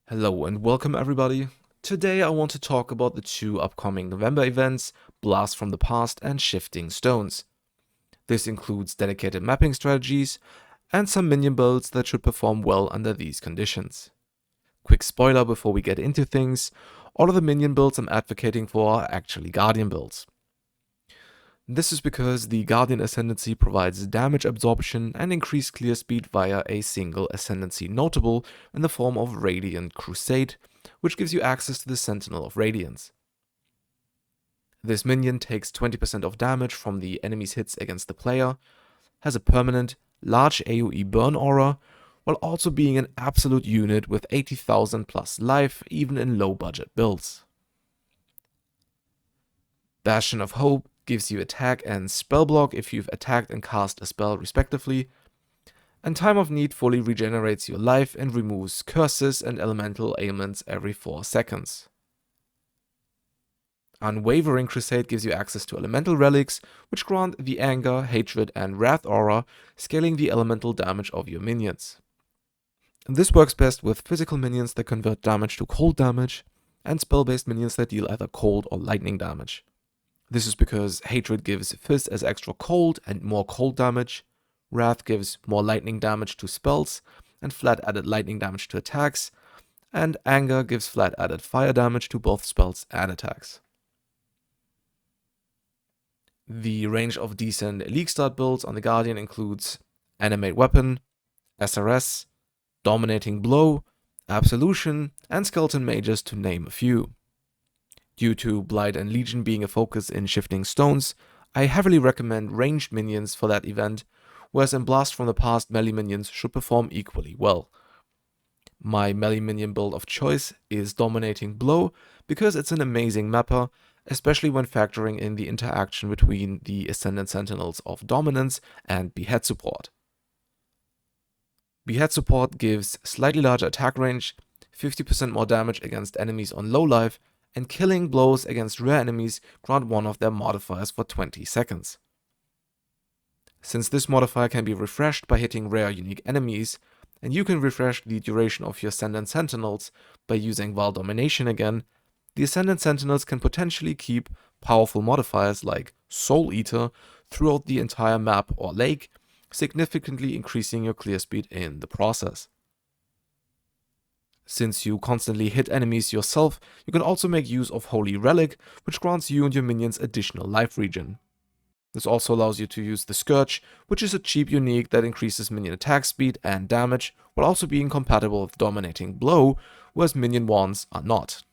Hello and welcome everybody. Today I want to talk about the two upcoming November events, Blast from the Past and Shifting Stones. This includes dedicated mapping strategies and some minion builds that should perform well under these conditions. Quick spoiler before we get into things, all of the minion builds I'm advocating for are actually Guardian builds. This is because the Guardian Ascendancy provides damage absorption and increased clear speed via a single Ascendancy notable in the form of Radiant Crusade, which gives you access to the Sentinel of Radiance. This minion takes 20% of damage from the enemy's hits against the player, has a permanent, large AoE burn aura, while also being an absolute unit with 80,000 plus life even in low budget builds. Bastion of Hope gives you attack and spell block if you've attacked and cast a spell respectively, and Time of Need fully regenerates your life and removes curses and elemental ailments every 4 seconds. Unwavering Crusade gives you access to elemental relics, which grant the Anger, Hatred, and Wrath aura, scaling the elemental damage of your minions. This works best with physical minions that convert damage to cold damage, and spell-based minions that deal either cold or lightning damage. This is because Hatred gives Fizz as extra cold and more cold damage, Wrath gives more lightning damage to spells and flat added lightning damage to attacks, and Anger gives flat added fire damage to both spells and attacks. The range of decent League Start builds on the Guardian includes Animate Weapon, SRS, Dominating Blow, Absolution, and Skeleton Mages to name a few. Due to Blight and Legion being a focus in Shifting Stones, I heavily recommend ranged minions for that event, whereas in Blast from the Past melee minions should perform equally well. My melee minion build of choice is Dominating Blow because it's an amazing mapper, especially when factoring in the interaction between the Ascendant Sentinels of Dominance and Behead support. Behead support gives slightly larger attack range, 50% more damage against enemies on low life, and killing blows against rare enemies grant one of their modifiers for 20 seconds. Since this modifier can be refreshed by hitting rare unique enemies, and you can refresh the duration of your Ascendant Sentinels by using Val Domination again, the Ascendant Sentinels can potentially keep powerful modifiers like Soul Eater throughout the entire map or lake, significantly increasing your clear speed in the process. Since you constantly hit enemies yourself, you can also make use of Holy Relic, which grants you and your minions additional life regen. This also allows you to use the Scourge, which is a cheap unique that increases minion attack speed and damage, while also being compatible with Dominating Blow, whereas minion wands are not.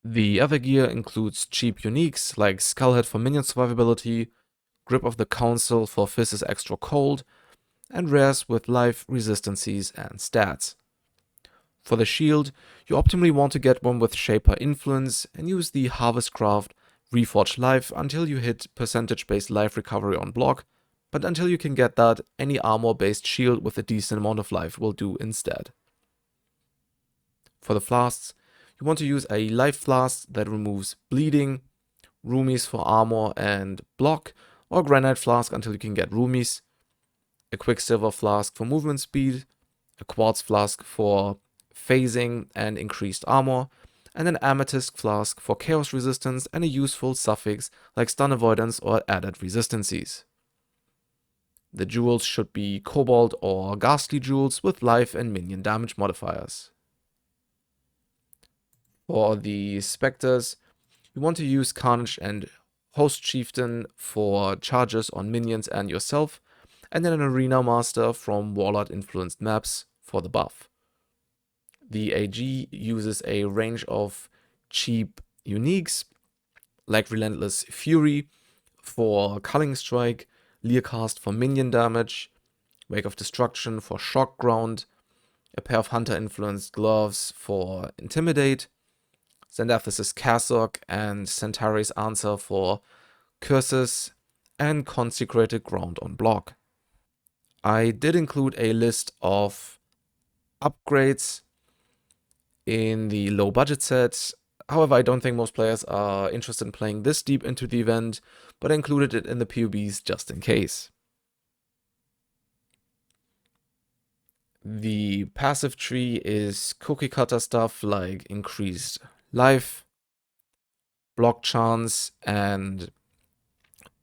The other gear includes cheap uniques like Skullhead for minion survivability, Grip of the Council for Fizz's extra cold, and rares with life, resistances, and stats. For the shield, you optimally want to get one with Shaper Influence and use the Harvest Craft Reforge Life until you hit percentage-based life recovery on block, but until you can get that, any armor-based shield with a decent amount of life will do instead. For the flasks, you want to use a life flask that removes bleeding, roomies for armor and block, or granite flask until you can get roomies, a quicksilver flask for movement speed, a quartz flask for phasing and increased armor, and an amethyst flask for chaos resistance and a useful suffix like stun avoidance or added resistances. The jewels should be cobalt or ghastly jewels with life and minion damage modifiers. For the Spectres, you want to use Carnage and Host Chieftain for charges on minions and yourself, and then an Arena Master from Warlord influenced maps for the buff. The AG uses a range of cheap uniques like Relentless Fury for Culling Strike, Leercast for minion damage, Wake of Destruction for Shock Ground, a pair of Hunter influenced gloves for Intimidate, Xandathis' Cassock and Centauri's Answer for Curses, and Consecrated Ground on block. I did include a list of upgrades in the low budget sets. However, I don't think most players are interested in playing this deep into the event, but I included it in the PoBs just in case. The passive tree is cookie cutter stuff like increased life, block chance, and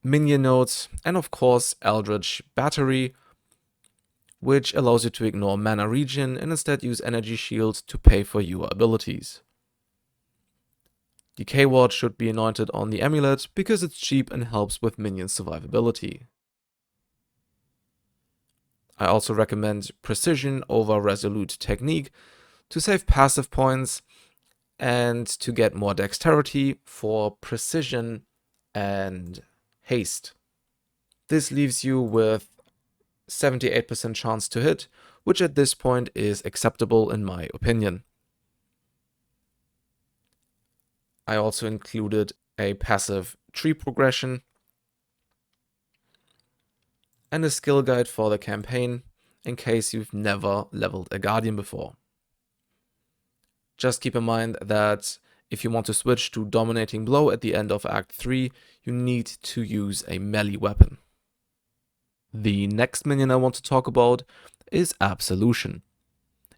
minion nodes, and of course Eldritch Battery, which allows you to ignore mana regen and instead use energy shield to pay for your abilities. Decay Ward should be anointed on the amulet because it's cheap and helps with minion survivability. I also recommend Precision over Resolute Technique to save passive points and to get more dexterity for precision and haste. This leaves you with 78% chance to hit, which at this point is acceptable in my opinion. I also included a passive tree progression and a skill guide for the campaign in case you've never leveled a Guardian before. Just keep in mind that if you want to switch to Dominating Blow at the end of Act 3, you need to use a melee weapon. The next minion I want to talk about is Absolution.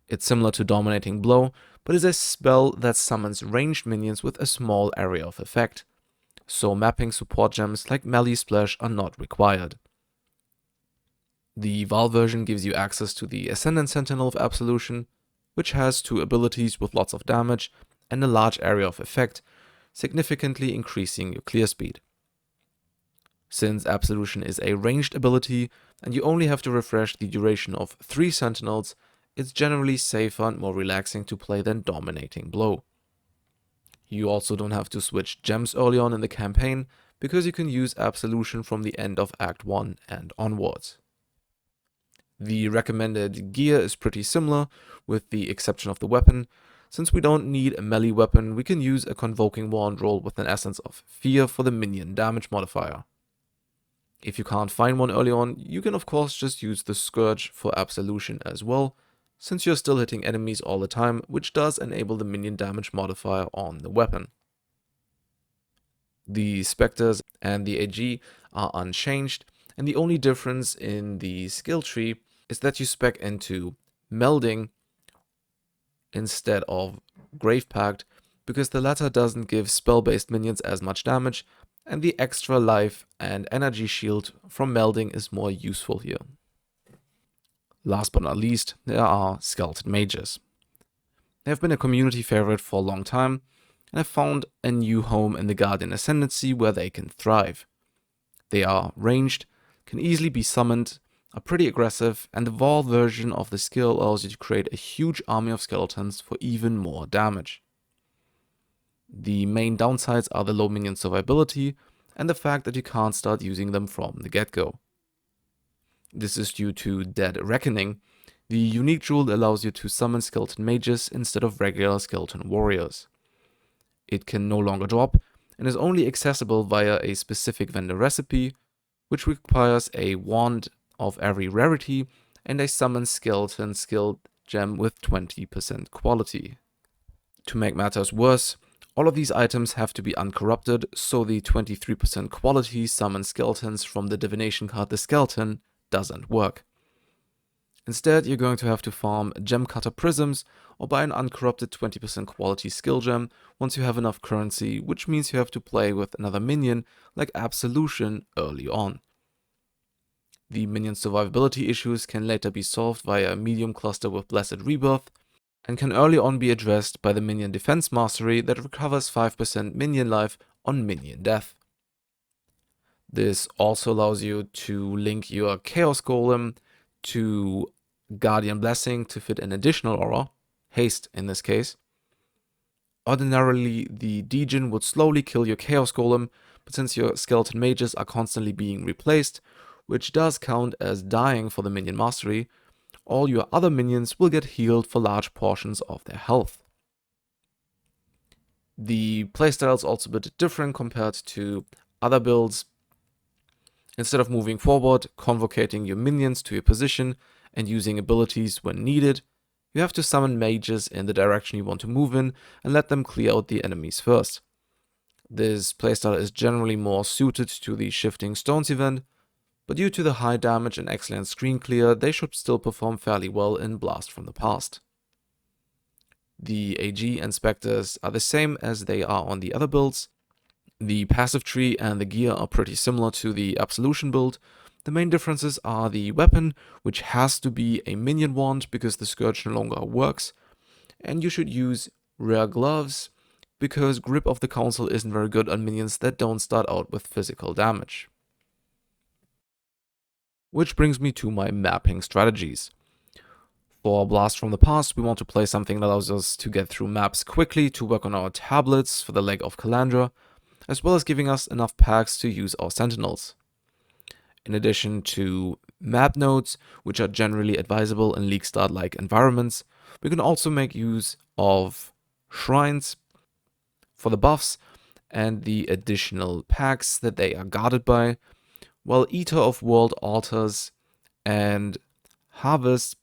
It's similar to Dominating Blow, but is a spell that summons ranged minions with a small area of effect, so mapping support gems like Melee Splash are not required. The Val version gives you access to the Ascendant Sentinel of Absolution, which has 2 abilities with lots of damage and a large area of effect, significantly increasing your clear speed. Since Absolution is a ranged ability and you only have to refresh the duration of 3 Sentinels, it's generally safer and more relaxing to play than Dominating Blow. You also don't have to switch gems early on in the campaign because you can use Absolution from the end of Act 1 and onwards. The recommended gear is pretty similar, with the exception of the weapon. Since we don't need a melee weapon, we can use a Convoking Wand roll with an Essence of Fear for the minion damage modifier. If you can't find one early on, you can of course just use the Scourge for Absolution as well, since you're still hitting enemies all the time, which does enable the minion damage modifier on the weapon. The Spectres and the AG are unchanged, and the only difference in the skill tree is that you spec into Melding instead of Grave Pact, because the latter doesn't give spell-based minions as much damage, and the extra life and energy shield from Melding is more useful here. Last but not least, there are Skeleton Mages. They have been a community favorite for a long time, and have found a new home in the Guardian Ascendancy where they can thrive. They are ranged, can easily be summoned, are pretty aggressive, and the Val version of the skill allows you to create a huge army of skeletons for even more damage. The main downsides are the low minion survivability and the fact that you can't start using them from the get-go. This is due to Dead Reckoning. The unique jewel allows you to summon skeleton mages instead of regular skeleton warriors. It can no longer drop and is only accessible via a specific vendor recipe, which requires a wand of every rarity and a summon skeleton skill gem with 20% quality. To make matters worse, all of these items have to be uncorrupted, so the 23% quality summon skeletons from the divination card The Skeleton doesn't work. Instead, you're going to have to farm gem cutter prisms or buy an uncorrupted 20% quality skill gem once you have enough currency, which means you have to play with another minion like Absolution early on. The minion survivability issues can later be solved via a medium cluster with Blessed Rebirth, and can early on be addressed by the Minion Defense Mastery that recovers 5% minion life on minion death. This also allows you to link your Chaos Golem to Guardian Blessing to fit an additional aura, haste in this case. Ordinarily, the Degen would slowly kill your Chaos Golem, but since your skeleton mages are constantly being replaced, which does count as dying for the Minion Mastery, all your other minions will get healed for large portions of their health. The playstyle is also a bit different compared to other builds. Instead of moving forward, convocating your minions to your position, and using abilities when needed, you have to summon mages in the direction you want to move in and let them clear out the enemies first. This playstyle is generally more suited to the Shifting Stones event, but due to the high damage and excellent screen clear, they should still perform fairly well in Blast from the Past. The AG and Spectres are the same as they are on the other builds. The passive tree and the gear are pretty similar to the Absolution build. The main differences are the weapon, which has to be a minion wand because the Scourge no longer works, and you should use rare gloves because Grip of the Council isn't very good on minions that don't start out with physical damage. Which brings me to my mapping strategies. For Blast from the Past, we want to play something that allows us to get through maps quickly to work on our tablets for the Leg of Calandra, as well as giving us enough packs to use our sentinels. In addition to map nodes, which are generally advisable in League Start-like environments, we can also make use of shrines for the buffs and the additional packs that they are guarded by, while Eater of World Altars and Harvest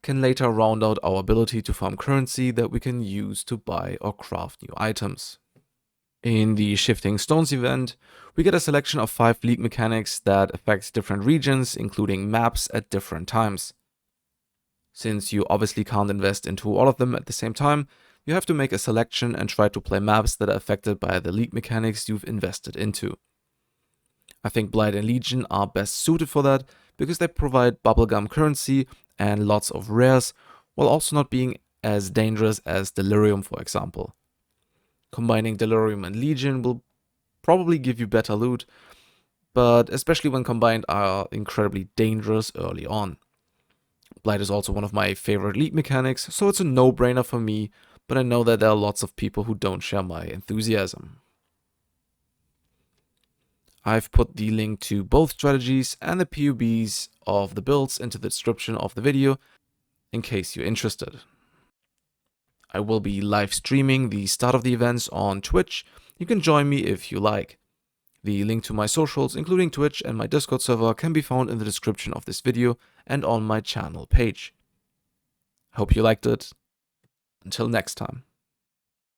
can later round out our ability to farm currency that we can use to buy or craft new items. In the Shifting Stones event, we get a selection of 5 league mechanics that affect different regions, including maps at different times. Since you obviously can't invest into all of them at the same time, you have to make a selection and try to play maps that are affected by the league mechanics you've invested into. I think Blight and Legion are best suited for that because they provide bubblegum currency and lots of rares, while also not being as dangerous as Delirium, for example. Combining Delirium and Legion will probably give you better loot, but especially when combined are incredibly dangerous early on. Blight is also one of my favorite league mechanics, so it's a no-brainer for me, but I know that there are lots of people who don't share my enthusiasm. I've put the link to both strategies and the PoBs of the builds into the description of the video, in case you're interested. I will be live streaming the start of the events on Twitch. You can join me if you like. The link to my socials, including Twitch and my Discord server, can be found in the description of this video and on my channel page. Hope you liked it. Until next time.